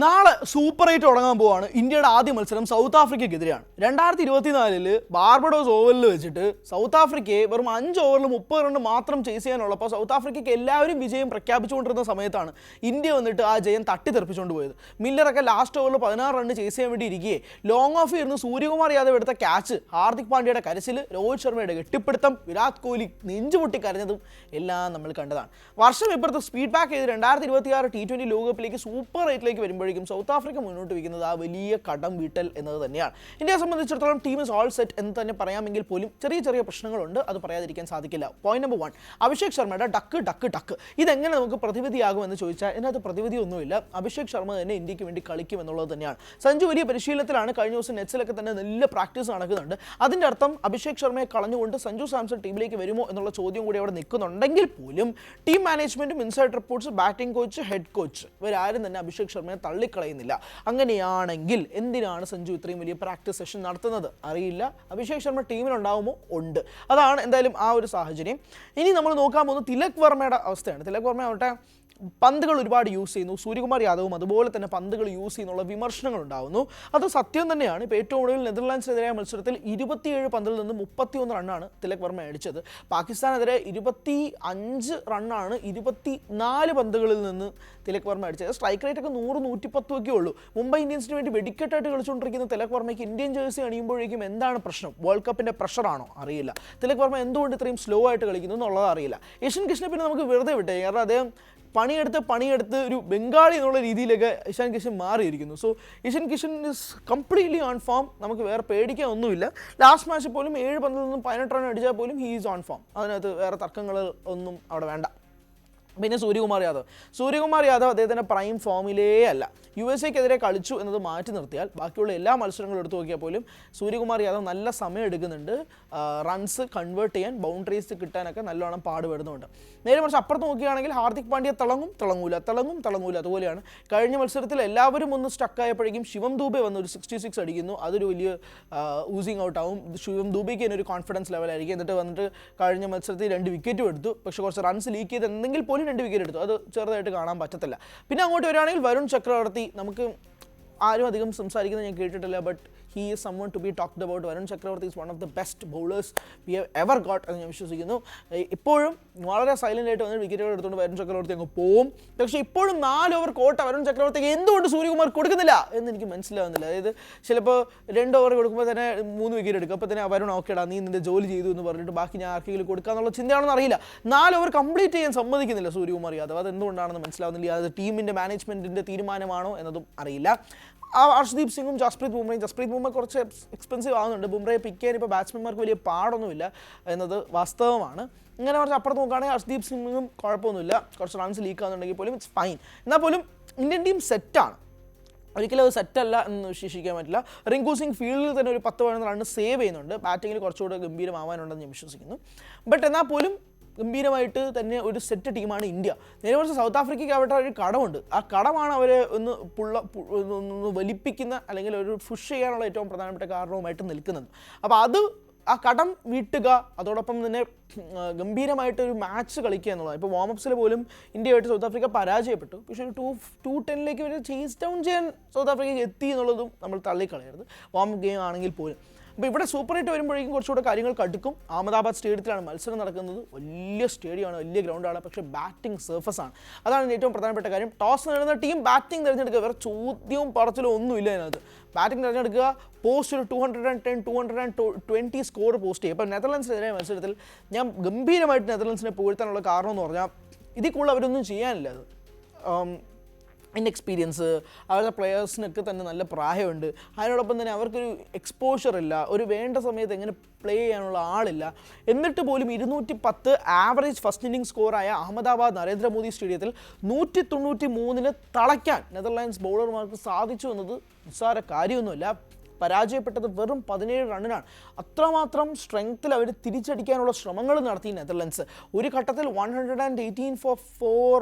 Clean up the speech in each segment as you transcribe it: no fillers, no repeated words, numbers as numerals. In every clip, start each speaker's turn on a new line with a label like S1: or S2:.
S1: നാളെ സൂപ്പർ 8 തുടങ്ങാൻ പോവാണ്. ഇന്ത്യയുടെ ആദ്യ മത്സരം സൗത്ത് ആഫ്രിക്കയ്ക്കെതിരെയാണ്. 2024 ബാർബഡോസ് ഓവലിൽ വെച്ചിട്ട് സൗത്ത് ആഫ്രിക്കയെ വെറും 5 ഓവറിൽ 30 റൺ മാത്രം ചേസ് ചെയ്യാനുള്ളപ്പോൾ സൗത്ത് ആഫ്രിക്കയ്ക്ക് എല്ലാവരും വിജയം പ്രഖ്യാപിച്ചുകൊണ്ടിരുന്ന സമയത്താണ് ഇന്ത്യ വന്നിട്ട് ആ ജയം തട്ടിത്തെറിപ്പിച്ചുകൊണ്ട് പോയത്. മില്ലറൊക്കെ ലാസ്റ്റ് ഓവറിൽ 16 റൺ ചേസ് ചെയ്യാൻ വേണ്ടി ഇരിക്കുകയെ ലോങ് ഓഫ് ഇരുന്ന് സൂര്യകുമാർ യാദവ് എടുത്ത ക്യാച്ച്, ഹാർദിക് പാണ്ഡ്യയുടെ കരച്ചിൽ, രോഹിത് ശർമ്മയുടെ കെട്ടിപ്പിടുത്തം, വിരാട് കോഹ്ലി നെഞ്ചുപൊട്ടി കരഞ്ഞതും എല്ലാം നമ്മൾ കണ്ടതാണ്. വർഷം ഇപ്പുറത്ത് സ്പീഡ് ബാക്ക് ചെയ്ത് 2026 T20 ലോകകപ്പിലേക്ക് സൂപ്പർ 8ലേക്ക് വരുമ്പോഴേക്കും സൗത്ത് ആഫ്രിക്ക മുന്നോട്ട് വയ്ക്കുന്നത് ആ വലിയ കടം വീട്ടൽ എന്നത് തന്നെയാണ്. ഇന്ത്യയെ സംബന്ധിച്ചിടത്തോളം ടീം ഇസ് ഓൾ സെറ്റ് എന്ന് തന്നെ പറയാമെങ്കിൽ പോലും ചെറിയ ചെറിയ പ്രശ്നങ്ങളുണ്ട്, അത് പറയാതിരിക്കാൻ സാധിക്കില്ല. പോയിന്റ് നമ്പർ 1, അഭിഷേക് ശർമ്മയുടെ ഡക്ക്. ഇതെങ്ങനെ നമുക്ക് പ്രതിവിധിയാകുമെന്ന് ചോദിച്ചാൽ ഇതിനകത്ത് പ്രതിവിധിയൊന്നുമില്ല. അഭിഷേക് ശർമ്മ തന്നെ ഇന്ത്യക്ക് വേണ്ടി കളിക്കും എന്നുള്ളത് തന്നെയാണ്. സഞ്ജു വലിയ പരിശീലനത്തിലാണ്. കഴിഞ്ഞ ദിവസം നെറ്റ്സിലൊക്കെ തന്നെ നല്ല പ്രാക്ടീസ് നടക്കുന്നുണ്ട്. അതിൻ്റെ അർത്ഥം അഭിഷേക് ശർമ്മയെ കളഞ്ഞുകൊണ്ട് സഞ്ജു സാംസൺ ടീമിലേക്ക് വരുമോ എന്നുള്ള ചോദ്യം കൂടി അവിടെ നിൽക്കുന്നുണ്ടെങ്കിൽ പോലും ടീം മാനേജ്മെന്റും inside reports, batting coach, head coach ഇവരാരും തന്നെ അഭിഷേക് ശർമ്മയെ തള്ളിക്കളയുന്നില്ല. അങ്ങനെയാണെങ്കിൽ എന്തിനാണ് സഞ്ജു ഇത്രയും വലിയ പ്രാക്ടീസ് സെഷൻ നടത്തുന്നത്? അറിയില്ല. അഭിഷേക് ശർമ്മ ടീമിലുണ്ടാവുമോ? ഉണ്ട്. അതാണ് എന്തായാലും ആ ഒരു സാഹചര്യം. ഇനി നമ്മൾ നോക്കാൻ പോകുന്നത് തിലക് വർമ്മയുടെ അവസ്ഥയാണ്. തിലക് വർമ്മ ആവട്ടെ പന്തുകൾ ഒരുപാട് യൂസ് ചെയ്യുന്നു. സൂര്യകുമാർ യാദവും അതുപോലെ തന്നെ പന്തുകൾ യൂസ് ചെയ്യുന്നുള്ള വിമർശനങ്ങൾ ഉണ്ടാകുന്നു. അത് സത്യം തന്നെയാണ്. ഇപ്പോൾ ഏറ്റവും കൂടുതൽ നെതർലാൻഡ്സിനെതിരായ മത്സരത്തിൽ 27 പന്തിൽ നിന്ന് 31 റണ്ണാണ് തിലക് വർമ്മ അടിച്ചത്. പാകിസ്ഥാനെതിരെ 25 റണ്ണാണ് 24 പന്തുകളിൽ നിന്ന് തിലക് വർമ്മ അടിച്ചത്. സ്ട്രൈക്ക് റേറ്റ് ഒക്കെ 100-110 ഒക്കെ ഉള്ളൂ. മുംബൈ ഇന്ത്യൻസിന് വേണ്ടി വെടിക്കെട്ടായിട്ട് കളിച്ചുകൊണ്ടിരിക്കുന്ന തിലക് വർമ്മയ്ക്ക് ഇന്ത്യൻ ജേഴ്സി അണിയുമ്പോഴേക്കും എന്താണ് പ്രശ്നം? വേൾഡ് കപ്പിൻ്റെ പ്രഷറാണോ? അറിയില്ല. തിലക് വർമ്മ എന്തുകൊണ്ട് ഇത്രയും സ്ലോ ആയിട്ട് കളിക്കുന്നു എന്നുള്ളത് അറിയില്ല. ഇഷാൻ കിഷനെ പിന്നെ നമുക്ക് വെറുതെ വിട്ടേ, കാരണം അദ്ദേഹം പണിയെടുത്ത് ഒരു ബംഗാളി എന്നുള്ള രീതിയിലേക്ക് ഇഷാൻ കിഷൻ മാറിയിരിക്കുന്നു. So Ishan Kishan is completely on form. നമുക്ക് വേറെ പേടിക്കാൻ ഒന്നുമില്ല. ലാസ്റ്റ് മാച്ചിൽ പോലും 7 പന്തിൽ നിന്നും 18 റൺ അടിച്ചാൽ പോലും ഹീ ഈസ് ഓൺ ഫോം. അതിനകത്ത് വേറെ തർക്കങ്ങൾ ഒന്നും അവിടെ വേണ്ട. പിന്നെ സൂര്യകുമാർ യാദവ് അദ്ദേഹത്തിൻ്റെ പ്രൈം ഫോമിലേ അല്ല. USA-ക്കെതിരെ കളിച്ചു എന്നത് മാറ്റി നിർത്തിയാൽ ബാക്കിയുള്ള എല്ലാ മത്സരങ്ങളും എടുത്തു നോക്കിയാൽ പോലും സൂര്യകുമാർ യാദവ് നല്ല സമയം എടുക്കുന്നുണ്ട്. റൺസ് കൺവേർട്ട് ചെയ്യാൻ, ബൗണ്ടറീസ് കിട്ടാനൊക്കെ നല്ലോണം പാടുപെടുന്നുണ്ട്. നേരെ മറിച്ച് അപ്പുറത്ത് നോക്കുകയാണെങ്കിൽ ഹാർദിക് പാണ്ഡ്യ തിളങ്ങൂല അതുപോലെയാണ്. കഴിഞ്ഞ മത്സരത്തിൽ എല്ലാവരും ഒന്ന് സ്റ്റക്കായപ്പോഴേക്കും ശിവം ദൂബെ വന്ന് ഒരു 66 അടിക്കുന്നു. അതൊരു വലിയ ഊസിങ് ഔട്ട് ആവും. ശിവം ദൂബെക്ക് തന്നെ ഒരു കോൺഫിഡൻസ് ലെവലായിരിക്കും. എന്നിട്ട് വന്നിട്ട് കഴിഞ്ഞ മത്സരത്തിൽ 2 വിക്കറ്റും എടുത്തു. പക്ഷേ കുറച്ച് റൺസ് ലീക്ക് ചെയ്ത് എന്തെങ്കിൽ പോലും 2 വിക്കറ്റ് എടുത്തു. അത് ചെറുതായിട്ട് കാണാൻ പറ്റത്തില്ല. പിന്നെ അങ്ങോട്ട് വരികയാണെങ്കിൽ വരുൺ ചക്രവർത്തി, നമുക്ക് ആരും അധികം സംസാരിക്കുന്നത് ഞാൻ കേട്ടിട്ടില്ല, but he is someone to be talked about. Varun Chakravarthy is one of the best bowlers we have ever got എന്ന് ഞാൻ വിശ്വസിക്കുന്നു. ഇപ്പോഴും വളരെ സൈലൻ്റ് ആയിട്ട് വന്ന് വിക്കറ്റുകൾ എടുത്തുകൊണ്ട് വരുൺ ചക്രവർത്തി അങ്ങ് പോവും. പക്ഷേ ഇപ്പോഴും 4 ഓവർ കോട്ട വരുൺ ചക്രവർത്തിക്ക് എന്തുകൊണ്ട് സൂര്യകുമാർ കൊടുക്കുന്നില്ല എന്ന് എനിക്ക് മനസ്സിലാവുന്നില്ല. അതായത് ചിലപ്പോൾ 2 ഓവർ കൊടുക്കുമ്പോൾ തന്നെ 3 വിക്കറ്റ് എടുക്കും. അപ്പോൾ തന്നെ വരുൺ ഓക്കേടാ, നീ നിൻ്റെ ജോലി ചെയ്തു എന്ന് പറഞ്ഞിട്ട് ബാക്കി ഞാൻ ആർക്കെങ്കിലും കൊടുക്കാന്നുള്ള ചിന്തയാണെന്ന് അറിയില്ല. 4 ഓവർ കംപ്ലീറ്റ് ചെയ്യാൻ സമ്മതിക്കുന്നില്ല സൂര്യകുമാർ യാദവ്. അത് എന്തുകൊണ്ടാണെന്ന് മനസ്സിലാവുന്നില്ല. അത് ടീമിൻ്റെ മാനേജ്മെൻറ്റിൻ്റെ തീരുമാനമാണോ എന്നതും അറിയില്ല. അർഷ്ദീപ് സിംഗും ജസ്പ്രീത് ബുംറ കുറച്ച് എക്സ്പെൻസീവ് ആവുന്നുണ്ട്. ബുംറയെ പിക്ക് ചെയ്യാൻ ഇപ്പോൾ ബാറ്റ്സ്മാൻമാർക്ക് വലിയ പാടൊന്നുമില്ല എന്നത് വാസ്തവമാണ്. ഇങ്ങനെ കുറച്ച് അപ്പുറത്ത് നോക്കുകയാണെങ്കിൽ അർഷ്ദീപ് സിംഗും കുഴപ്പമൊന്നുമില്ല. കുറച്ച് റൺസ് ലീക്ക് ആകുന്നുണ്ടെങ്കിൽ പോലും ഇറ്റ്സ് ഫൈൻ. എന്നാൽ പോലും ഇന്ത്യൻ ടീം സെറ്റാണ്. ഒരിക്കലും അത് സെറ്റല്ല എന്ന് വിശ്വസിക്കാൻ പറ്റില്ല. റിങ്കു സിംഗ് ഫീൽഡിൽ തന്നെ ഒരു 10-15 റൺ സേവ് ചെയ്യുന്നുണ്ട്. ബാറ്റിങ്ങിൽ കുറച്ചുകൂടെ ഗംഭീരമാവാനുണ്ടെന്ന് ഞാൻ വിശ്വസിക്കുന്നു. ബട്ട് എന്നാൽ പോലും ഗംഭീരമായിട്ട് തന്നെ ഒരു സെറ്റ് ടീമാണ് ഇന്ത്യ. നേരെ മറിച്ച് സൗത്ത് ആഫ്രിക്കയ്ക്ക് അവരുടെ ഒരു കടമുണ്ട്. ആ കടമാണ് അവരെ ഒന്ന് വലിപ്പിക്കുന്ന അല്ലെങ്കിൽ ഒരു പുഷ് ചെയ്യാനുള്ള ഏറ്റവും പ്രധാനപ്പെട്ട കാരണവുമായിട്ട് നിൽക്കുന്നത്. അപ്പോൾ ആ കടം വീട്ടുക, അതോടൊപ്പം തന്നെ ഗംഭീരമായിട്ടൊരു മാച്ച് കളിക്കുക എന്നുള്ളതാണ്. ഇപ്പോൾ വാമപ്സിൽ പോലും ഇന്ത്യയായിട്ട് സൗത്ത് ആഫ്രിക്ക പരാജയപ്പെട്ടു. പക്ഷേ ഒരു 2-10 വരെ ചേസ് ഡൗൺ ചെയ്യാൻ സൗത്ത് ആഫ്രിക്കയ്ക്ക് എത്തി എന്നുള്ളതും നമ്മൾ തള്ളിക്കളയരുത്, വാമപ്പ് ഗെയിം ആണെങ്കിൽ പോലും. അപ്പോൾ ഇവിടെ സൂപ്പർ 8 വരുമ്പോഴേക്കും കുറച്ചുകൂടെ കാര്യങ്ങൾ കടുക്കും. അഹമ്മദാബാദ് സ്റ്റേഡിയത്തിലാണ് മത്സരം നടക്കുന്നത്. വലിയ സ്റ്റേഡിയമാണ്, വലിയ ഗ്രൗണ്ടാണ്. പക്ഷേ ബാറ്റിംഗ് സർഫസാണ്. അതാണ് ഏറ്റവും പ്രധാനപ്പെട്ട കാര്യം. ടോസ് നേടുന്ന ടീം ബാറ്റിംഗ് തിരഞ്ഞെടുക്കുക. വേറെ ചോദ്യവും പറച്ചിലും ഒന്നുമില്ല അതിനകത്ത്. ബാറ്റിംഗ് തിരഞ്ഞെടുക്കുക, പോസ്റ്റ് ഒരു 210, 220 സ്കോർ പോസ്റ്റ് ചെയ്യും. ഇപ്പോൾ നെതർലൻഡ്സിനെതിരെ മത്സരത്തിൽ ഞാൻ ഗംഭീരമായിട്ട് നെതർലൻഡ്സിനെ പുകഴ്ത്താനുള്ള കാരണം എന്ന് പറഞ്ഞാൽ ഇതിൽ കൂടുതൽ അവരൊന്നും ചെയ്യാനില്ല. അത് ഇൻഎക്സ്പീരിയൻസ്, അവരുടെ പ്ലെയേഴ്സിനൊക്കെ തന്നെ നല്ല പ്രായമുണ്ട്. അതിനോടൊപ്പം തന്നെ അവർക്കൊരു എക്സ്പോഷർ ഇല്ല, ഒരു വേണ്ട സമയത്ത് എങ്ങനെ പ്ലേ ചെയ്യാനുള്ള ആളില്ല. എന്നിട്ട് പോലും 210 ആവറേജ് ഫസ്റ്റ് ഇന്നിംഗ് സ്കോറായ അഹമ്മദാബാദ് നരേന്ദ്രമോദി സ്റ്റേഡിയത്തിൽ 193 തളയ്ക്കാൻ നെതർലാൻഡ്സ് ബൗളർമാർക്ക് സാധിച്ചു എന്നത് നിസ്സാര കാര്യമൊന്നുമില്ല. പരാജയപ്പെട്ടത് വെറും 17 റണ്ണിനാണ്. അത്രമാത്രം സ്ട്രെങ്ത്തിൽ അവർ തിരിച്ചടിക്കാനുള്ള ശ്രമങ്ങൾ നടത്തി നെതർലൻഡ്സ്. ഒരു ഘട്ടത്തിൽ 118 for 4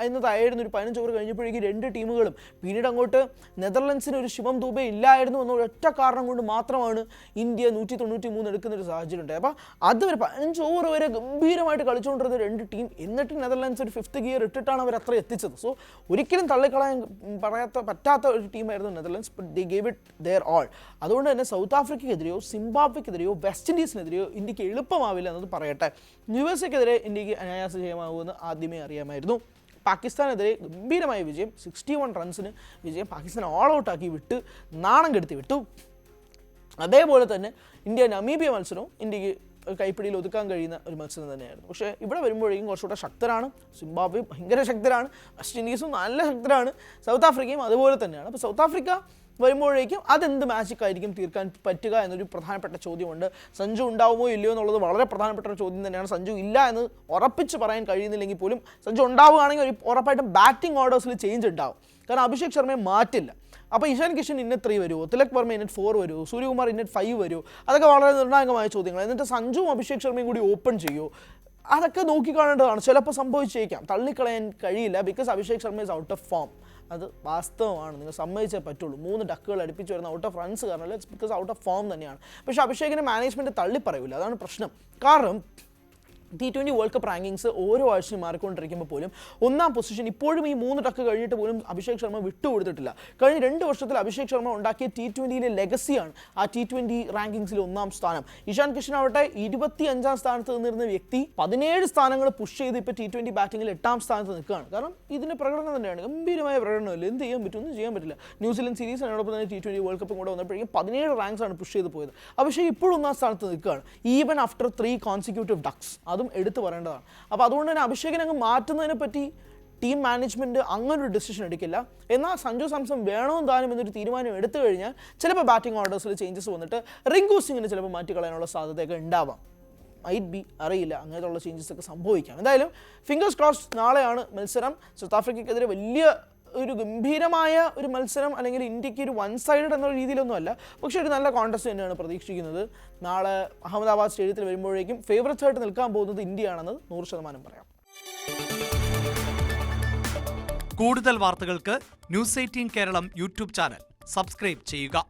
S1: എന്നതായിരുന്നു ഒരു 15 ഓവർ കഴിഞ്ഞപ്പോഴേക്കും രണ്ട് ടീമുകളും. പിന്നീട് അങ്ങോട്ട് നെതർലൻഡ്സിന് ഒരു ശിവം ദൂബെ ഇല്ലായിരുന്നു എന്നുള്ള ഒറ്റ കാരണം കൊണ്ട് മാത്രമാണ് ഇന്ത്യ 193 എടുക്കുന്ന ഒരു സാഹചര്യം ഉണ്ടായത്. അപ്പോൾ അതുവരെ 15 ഓവർ വരെ ഗംഭീരമായിട്ട് കളിച്ചുകൊണ്ടിരുന്ന രണ്ട് ടീം, എന്നിട്ട് നെതർലൻഡ്സ് ഒരു 5th ഗിയർ ഇട്ടിട്ടാണ് അവർ അത്ര എത്തിച്ചത്. സോ ഒരിക്കലും തള്ളിക്കളയാൻ പറ്റാത്ത ഒരു ടീമായിരുന്നു Netherlands. But they gave it their all. അതുകൊണ്ട് തന്നെ സൗത്ത് ആഫ്രിക്കയ്ക്കെതിരെയോ സിംബാബ്വെക്കെതിരെയോ വെസ്റ്റ് ഇൻഡീസിനെതിരെയോ ഇന്ത്യക്ക് എളുപ്പമാവില്ല എന്നത് പറയട്ടെ. USA-ക്കെതിരെ ഇന്ത്യക്ക് അനായാസ ജയമാകുമെന്ന് ആദ്യമേ അറിയാമായിരുന്നു. പാകിസ്ഥാനെതിരെ ഗംഭീരമായ വിജയം, 61 റൺസിന് വിജയം. പാകിസ്ഥാൻ ഓൾ ഔട്ടാക്കി വിട്ട് നാണം കെടുത്തി വിട്ടു. അതേപോലെ തന്നെ ഇന്ത്യ നമീബിയ മത്സരവും ഇന്ത്യക്ക് കൈപ്പിടിയിൽ ഒതുക്കാൻ കഴിയുന്ന ഒരു മത്സരം തന്നെയായിരുന്നു. പക്ഷേ ഇവിടെ വരുമ്പോഴേക്കും കുറച്ചുകൂടെ ശക്തരാണ്. സിംബാബ്വെ ഭയങ്കര ശക്തരാണ്, വെസ്റ്റ് ഇൻഡീസും നല്ല ശക്തരാണ്, സൗത്ത് ആഫ്രിക്കയും അതുപോലെ തന്നെയാണ്. അപ്പോൾ സൗത്ത് ആഫ്രിക്ക വരുമ്പോഴേക്കും അതെന്ത് മാജിക്കായിരിക്കും തീർക്കാൻ പറ്റുക എന്നൊരു പ്രധാനപ്പെട്ട ചോദ്യമുണ്ട്. സഞ്ജു ഉണ്ടാവുമോ ഇല്ലയോ എന്നുള്ളത് വളരെ പ്രധാനപ്പെട്ട ഒരു ചോദ്യം തന്നെയാണ്. സഞ്ജു ഇല്ല എന്ന് ഉറപ്പിച്ച് പറയാൻ കഴിയുന്നില്ലെങ്കിൽ പോലും സഞ്ജു ഉണ്ടാവുകയാണെങ്കിൽ ഒരു ഉറപ്പായിട്ടും ബാറ്റിംഗ് ഓർഡേഴ്സിൽ ചേഞ്ച് ഉണ്ടാവും. കാരണം അഭിഷേക് ശർമ്മയെ മാറ്റില്ല. അപ്പോൾ ഇഷാൻ കിഷൻ ഇന്നറ്റ് 3 വരുമോ, തിലക് വർമ്മ ഇന്നറ്റ് 4 വരുമോ, സൂര്യകുമാർ ഇന്നറ്റ് 5 വരുമോ, അതൊക്കെ വളരെ നിർണായകമായ ചോദ്യങ്ങൾ. എന്നിട്ട് സഞ്ജുവും അഭിഷേക് ശർമ്മയും കൂടി ഓപ്പൺ ചെയ്യുമോ, അതൊക്കെ നോക്കിക്കാണേണ്ടതാണ്. ചിലപ്പോൾ സംഭവിച്ചേക്കാം, തള്ളിക്കളയാൻ കഴിയില്ല. Because Abhishek Sharma is out of form. അത് വാസ്തവമാണ്, നിങ്ങൾ സമ്മതിച്ചേ പറ്റുള്ളൂ. 3 ഡക്കുകൾ അടുപ്പിച്ച് വരുന്ന ഔട്ട് ഓഫ് റൺസ് കാരണമല്ല, it's because out of form തന്നെയാണ്. പക്ഷേ അഭിഷേകിനെ മാനേജ്മെൻറ്റ് തള്ളിപ്പറയില്ല, അതാണ് പ്രശ്നം. കാരണം T20 വേൾഡ് കപ്പ് റാങ്കിങ്സ് ഓരോ ആഴ്ചയും മാറിക്കൊണ്ടിരിക്കുമ്പോൾ പോലും 1ാം പൊസിഷൻ ഇപ്പോഴും ഈ 3 ഡക്ക് കഴിഞ്ഞിട്ട് പോലും അഭിഷേക് ശർമ്മ വിട്ടുകൊടുത്തിട്ടില്ല. കഴിഞ്ഞ 2 വർഷത്തിൽ അഭിഷേക് ശർമ്മ ഉണ്ടാക്കിയ T20 ലെഗസിയാണ് ആ T20 റാങ്കിങ്സിൽ 1ാം സ്ഥാനം. ഇഷാൻ കിഷൻ ആവട്ടെ 25ാം സ്ഥാനത്ത് നിന്നിരുന്ന വ്യക്തി 17 സ്ഥാനങ്ങൾ പുഷ് ചെയ്ത് ഇപ്പോൾ T20 ബാറ്റിങ്ങിൽ 8ാം സ്ഥാനത്ത് നിൽക്കുകയാണ്. കാരണം ഇതിൻ്റെ പ്രകടനം തന്നെയാണ്, ഗംഭീരമായ പ്രകടനമല്ല. എന്ത് ചെയ്യാൻ പറ്റും, ഒന്നും ചെയ്യാൻ പറ്റില്ല. ന്യൂസിലൻഡ് സീരീസ് അതിനോടൊപ്പം തന്നെ T20 വേൾഡ് കപ്പും കൂടെ വന്നപ്പോഴേക്കും 17 റാങ്ക്സാണ് പുഷ് ചെയ്ത് പോയത്. അഭിഷേക് ഇപ്പോഴും 1ാം സ്ഥാനത്ത് നിൽക്കുകയാണ്, ഈവൻ ആഫ്റ്റർ 3 കോൺസിക്യൂട്ടീവ് ഡക്സ്. അതും എടുത്തു പറയേണ്ടതാണ്. അപ്പോൾ അതുകൊണ്ട് തന്നെ അഭിഷേകിനെ അങ്ങ് മാറ്റുന്നതിനെ പറ്റി ടീം മാനേജ്മെൻറ്റ് അങ്ങനൊരു ഡിസിഷൻ എടുക്കില്ല. എന്നാൽ സഞ്ജു സാംസൺ വേണമെന്ന് താനും എന്നൊരു തീരുമാനം എടുത്തു കഴിഞ്ഞാൽ ചിലപ്പോൾ ബാറ്റിംഗ് ഓർഡേഴ്സിൽ ചേഞ്ചസ് വന്നിട്ട് റിങ്കു സിംഗിന് ചിലപ്പോൾ മാറ്റിക്കളയാനുള്ള സാധ്യതയൊക്കെ ഉണ്ടാവാം. മൈറ്റ് ബി, അറിയില്ല, അങ്ങനെയുള്ള ചേഞ്ചസ് ഒക്കെ സംഭവിക്കാം. എന്തായാലും ഫിംഗേഴ്സ് ക്രോസ്ഡ്. നാളെയാണ് മത്സരം. സൗത്ത് ആഫ്രിക്കയ്ക്കെതിരെ വലിയ ഒരു ഗംഭീരമായ ഒരു മത്സരം, അല്ലെങ്കിൽ ഇന്ത്യക്ക് ഒരു 1 സൈഡഡ് എന്ന രീതിയിലൊന്നും അല്ല, പക്ഷേ ഒരു നല്ല കോൺടെസ്റ്റ് തന്നെയാണ് പ്രതീക്ഷിക്കുന്നത്. നാളെ അഹമ്മദാബാദ് സ്റ്റേഡിയത്തിൽ വരുമ്പോഴേക്കും ഫേവറേറ്റ്സ് ആയിട്ട് നിൽക്കാൻ പോകുന്നത് ഇന്ത്യയാണെന്ന് 100% പറയാം.
S2: കൂടുതൽ വാർത്തകൾക്ക് News 18 Keralam YouTube channel subscribe ചെയ്യുക.